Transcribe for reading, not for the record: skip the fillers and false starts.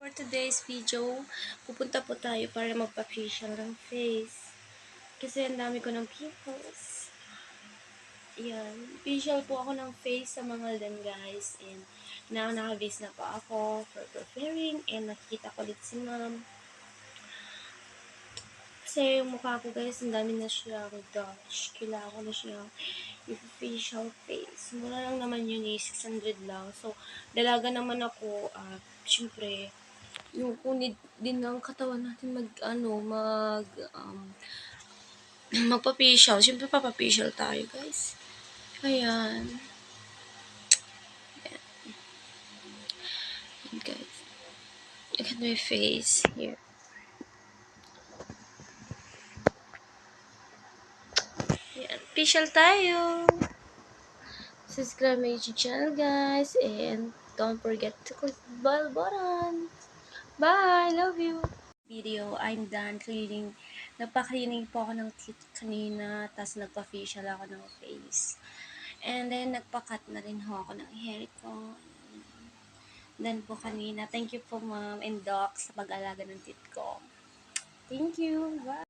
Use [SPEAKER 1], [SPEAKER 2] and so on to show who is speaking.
[SPEAKER 1] For today's video, pupunta po tayo para magpa-facial ng face. Kasi ang dami ko ng pimples. Yan. Facial po ako ng face sa mga dan guys. And now, naka-base na po ako for preparing. And nakikita ko ulit si ma'am. Kasi yung mukha ko guys, ang dami na siyang dash. Kailangan ko na siyang facial face. Mura lang naman yun 600 lang. So, dalaga naman ako at syempre, yung kunid din ng katawan natin magpa-facial. Siyempre, papa-facial tayo, guys. Ayan. Ayan, guys. Look at my face here. Ayan. Facial tayo. Subscribe my YouTube channel, guys. And don't forget to click the bell button. Bye! Love you! Video, I'm done cleaning. Nagpa-cleaning po ako ng teeth kanina, tapos nagpa-facial ako ng face. And then, nagpa-cut na rin ho ako ng hair ko. Then po kanina, thank you po ma'am and doc sa pag-alaga ng teeth ko. Thank you! Bye!